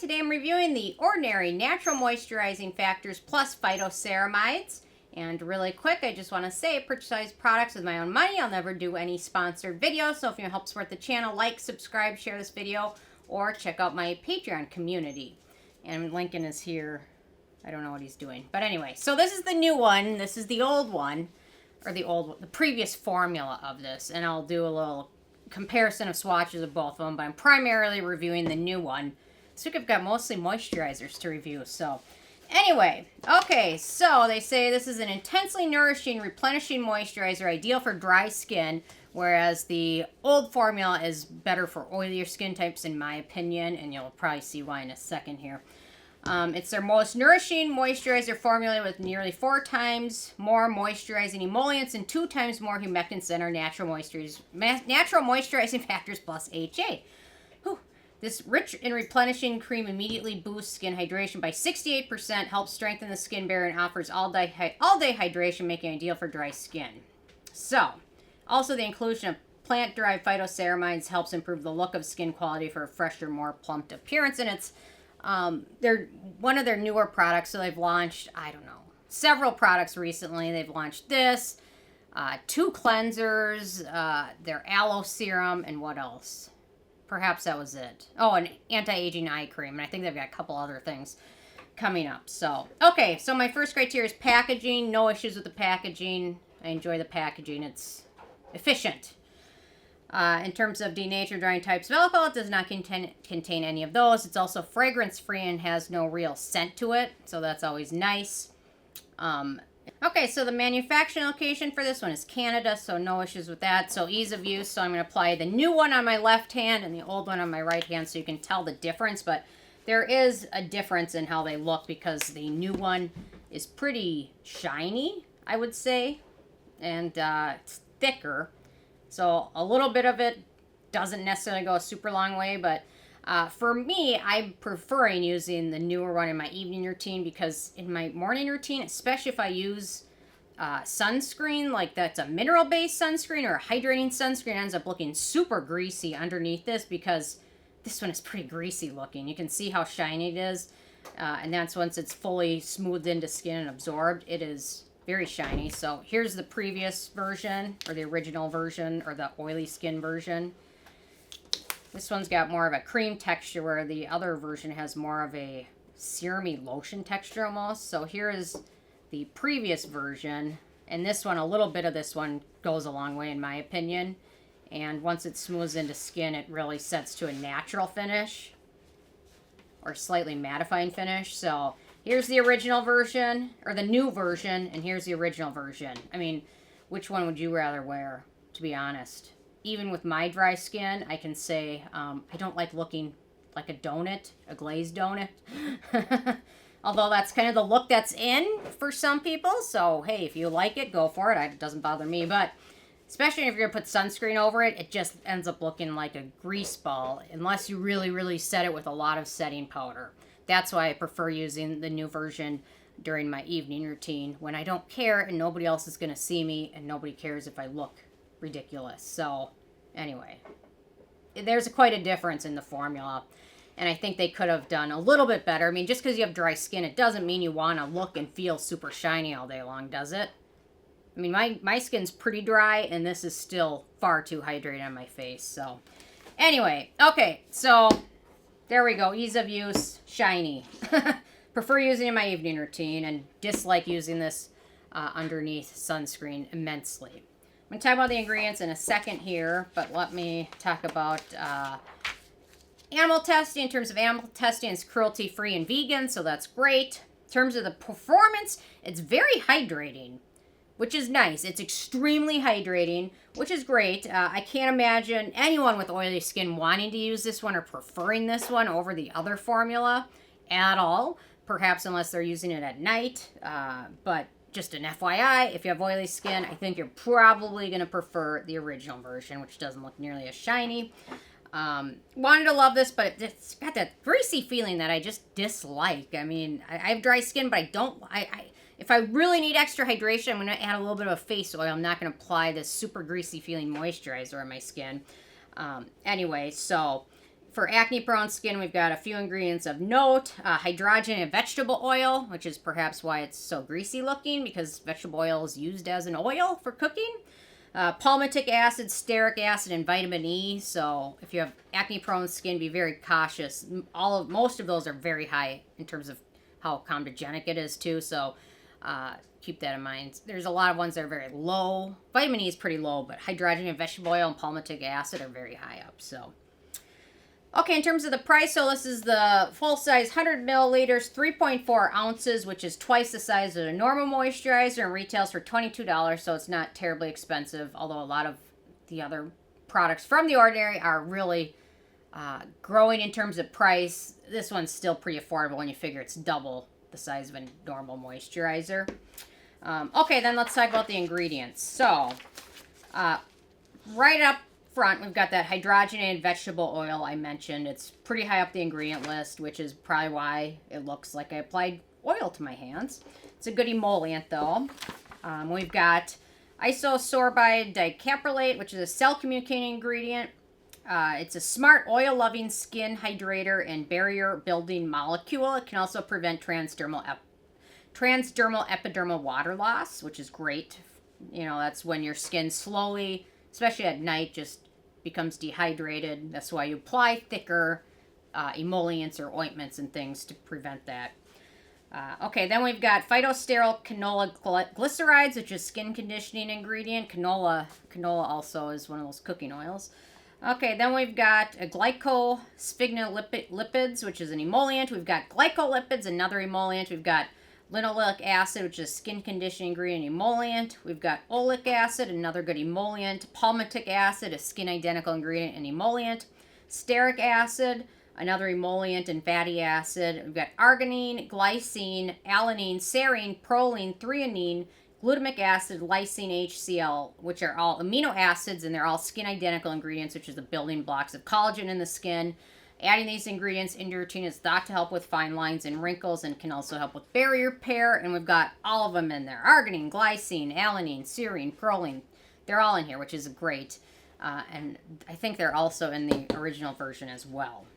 Today I'm reviewing the Ordinary Natural Moisturizing Factors plus Phytoceramides. And really quick, I just want to say I purchase products with my own money. I'll never do any sponsored videos. So if you want to help support the channel, like, subscribe, share this video, or check out my Patreon community. And Lincoln is here. I don't know what he's doing. But anyway, so this is the new one. This is the old one. Or the previous formula of this. And I'll do a little comparison of swatches of both of them. But I'm primarily reviewing the new one. This week I've got mostly moisturizers to review. So anyway, okay, so they say this is an intensely nourishing, replenishing moisturizer, ideal for dry skin, whereas the old formula is better for oilier skin types, in my opinion, and you'll probably see why in a second here. It's their most nourishing moisturizer formula with nearly 4 times more moisturizing emollients and 2 times more humectants than our natural moisturizing factors plus HA. This rich and replenishing cream immediately boosts skin hydration by 68%, helps strengthen the skin barrier, and offers all-day hydration, making it ideal for dry skin. So, also the inclusion of plant-derived phytoceramides helps improve the look of skin quality for a fresher, more plumped appearance. And it's they're one of their newer products, so they've launched, I don't know, several products recently. They've launched this, 2 cleansers, their aloe serum, and what else? Perhaps that was it. Oh, an anti-aging eye cream. And I think they've got a couple other things coming up. So, okay. So my first criteria is packaging. No issues with the packaging. I enjoy the packaging. It's efficient. In terms of denatured drying types of alcohol, it does not contain any of those. It's also fragrance-free and has no real scent to it. So that's always nice. Okay, so the manufacturing location for this one is Canada, so no issues with that. So ease of use, so I'm going to apply the new one on my left hand and the old one on my right hand so you can tell the difference. But there is a difference in how they look because the new one is pretty shiny, I would say, and it's thicker. So a little bit of it doesn't necessarily go a super long way, but for me, I'm preferring using the newer one in my evening routine because in my morning routine, especially if I use sunscreen, like that's a mineral-based sunscreen or a hydrating sunscreen, ends up looking super greasy underneath this because this one is pretty greasy looking. You can see how shiny it is, and that's once it's fully smoothed into skin and absorbed. It is very shiny. So here's the previous version, or the original version, or the oily skin version. This one's got more of a cream texture where the other version has more of a serum-y lotion texture almost. So here is the previous version. And this one, a little bit of this one goes a long way in my opinion. And once it smooths into skin, it really sets to a natural finish. Or slightly mattifying finish. So here's the original version, or the new version, and here's the original version. I mean, which one would you rather wear, to be honest? Even with my dry skin, I can say I don't like looking like a donut, a glazed donut. Although that's kind of the look that's in for some people. So, hey, if you like it, go for it. It doesn't bother me. But especially if you're going to put sunscreen over it, it just ends up looking like a grease ball. Unless you really, really set it with a lot of setting powder. That's why I prefer using the new version during my evening routine. When I don't care and nobody else is going to see me. And nobody cares if I look ridiculous. So anyway, there's quite a difference in the formula, and I think they could have done a little bit better. I mean, just because you have dry skin, it doesn't mean you want to look and feel super shiny all day long, does it? I mean, my skin's pretty dry, and this is still far too hydrated on my face. So anyway, okay, so there we go. Ease of use, shiny. Prefer using it in my evening routine and dislike using this underneath sunscreen immensely. I'm going to talk about the ingredients in a second here, but let me talk about animal testing. In terms of animal testing, it's cruelty-free and vegan, so that's great. In terms of the performance, it's very hydrating, which is nice. It's extremely hydrating, which is great. I can't imagine anyone with oily skin wanting to use this one or preferring this one over the other formula at all, perhaps unless they're using it at night, but just an FYI, if you have oily skin, I think you're probably going to prefer the original version, which doesn't look nearly as shiny. Wanted to love this, but it's got that greasy feeling that I just dislike. I mean, I have dry skin, but I don't... if I really need extra hydration, I'm going to add a little bit of a face oil. I'm not going to apply this super greasy feeling moisturizer on my skin. Anyway, so For acne-prone skin, we've got a few ingredients of note. Hydrogenated vegetable oil, which is perhaps why it's so greasy looking, because vegetable oil is used as an oil for cooking. Palmitic acid, stearic acid, and vitamin E. So if you have acne-prone skin, be very cautious. Most of those are very high in terms of how comedogenic it is too. So keep that in mind. There's a lot of ones that are very low. Vitamin E is pretty low, but hydrogenated vegetable oil and palmitic acid are very high up. So. Okay, in terms of the price, so this is the full-size 100 milliliters, 3.4 ounces, which is twice the size of a normal moisturizer, and retails for $22, so it's not terribly expensive, although a lot of the other products from The Ordinary are really growing in terms of price. This one's still pretty affordable when you figure it's double the size of a normal moisturizer. Okay, then let's talk about the ingredients. So, right up front, we've got that hydrogenated vegetable oil I mentioned. It's pretty high up the ingredient list, which is probably why it looks like I applied oil to my hands. It's a good emollient, though. We've got Isosorbide Dicaprylate, which is a cell-communicating ingredient. It's a smart oil-loving skin hydrator and barrier-building molecule. It can also prevent transdermal epidermal water loss, which is great. You know, that's when your skin slowly, especially at night, just becomes dehydrated. That's why you apply thicker emollients or ointments and things to prevent that. Okay, then we've got Phytosteryl Canola Glycerides, which is skin conditioning ingredient. Canola also is one of those cooking oils. Okay, then we've got Glycosphingolipids, which is an emollient. We've got Glycolipids, another emollient. We've got Linoleic acid, which is skin conditioning ingredient emollient. We've got Oleic acid, another good emollient. Palmitic acid, a skin identical ingredient and emollient. Stearic acid, another emollient and fatty acid. We've got Arginine, Glycine, Alanine, Serine, Proline, Threonine, glutamic acid, lysine, HCl, which are all amino acids, and they're all skin identical ingredients, which is the building blocks of collagen in the skin. Adding these ingredients into your routine is thought to help with fine lines and wrinkles and can also help with barrier repair. And we've got all of them in there. Arginine, glycine, alanine, serine, proline. They're all in here, which is great. And I think they're also in the original version as well.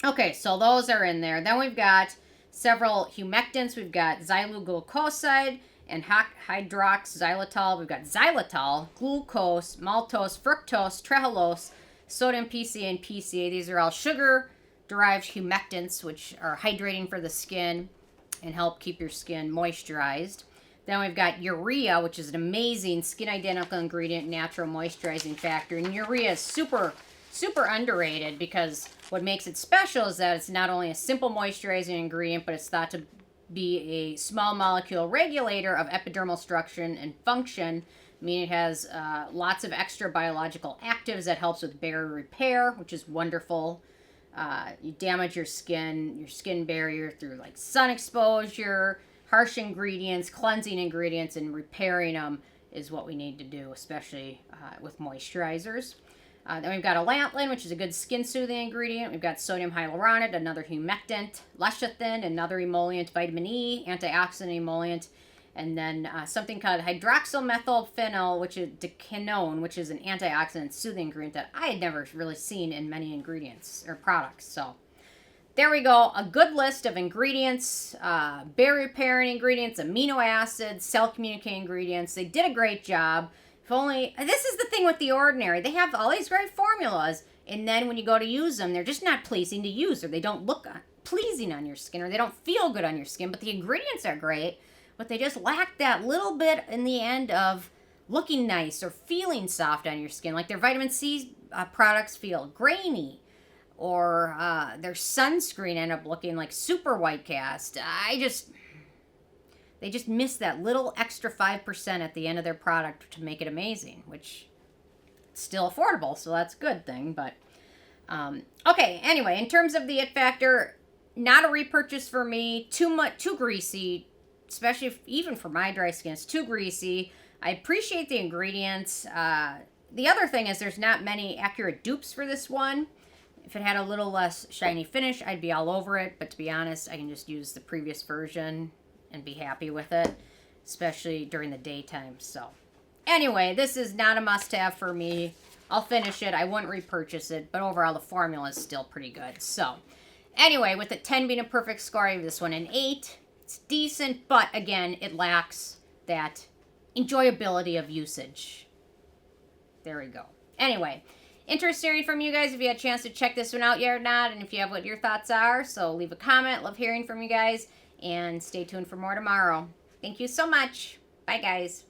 Okay, so those are in there. Then we've got several humectants. We've got xyluglucoside and hydroxyxylitol. We've got xylitol, glucose, maltose, fructose, trehalose, sodium PCA and PCA. These are all sugar-derived humectants, which are hydrating for the skin and help keep your skin moisturized. Then we've got urea, which is an amazing skin-identical ingredient, natural moisturizing factor. And urea is super underrated because what makes it special is that it's not only a simple moisturizing ingredient, but it's thought to be a small molecule regulator of epidermal structure and function. I mean, it has lots of extra biological actives that helps with barrier repair, which is wonderful. You damage your skin barrier through like sun exposure, harsh ingredients, cleansing ingredients, and repairing them is what we need to do, especially with moisturizers. Then we've got allantoin, which is a good skin-soothing ingredient. We've got sodium hyaluronate, another humectant. Lecithin, another emollient. Vitamin E, antioxidant emollient. And then something called hydroxylmethylphenol, which is decanone, which is an antioxidant soothing ingredient that I had never really seen in many ingredients or products. So there we go. A good list of ingredients, barrier repairing ingredients, amino acids, cell communicating ingredients. They did a great job. If only, this is the thing with The Ordinary. They have all these great formulas, and then when you go to use them, they're just not pleasing to use, or they don't look pleasing on your skin, or they don't feel good on your skin, but the ingredients are great, but they just lack that little bit in the end of looking nice or feeling soft on your skin. Like their vitamin C products feel grainy, or their sunscreen end up looking like super white cast. They just miss that little extra 5% at the end of their product to make it amazing, which is still affordable, so that's a good thing. But okay, anyway, in terms of the it factor, not a repurchase for me. Too greasy, especially even for my dry skin. It's too greasy. I appreciate the ingredients. The other thing is there's not many accurate dupes for this one. If it had a little less shiny finish, I'd be all over it. But to be honest, I can just use the previous version and be happy with it, especially during the daytime. So anyway, this is not a must-have for me. I'll finish it. I wouldn't repurchase it, but overall the formula is still pretty good. So anyway, with a 10 being a perfect score, I give this one an 8. It's decent, but again, it lacks that enjoyability of usage. There we go. Anyway, interested hearing from you guys if you had a chance to check this one out yet or not, and if you have what your thoughts are. So leave a comment. Love hearing from you guys, and stay tuned for more tomorrow. Thank you so much. Bye, guys.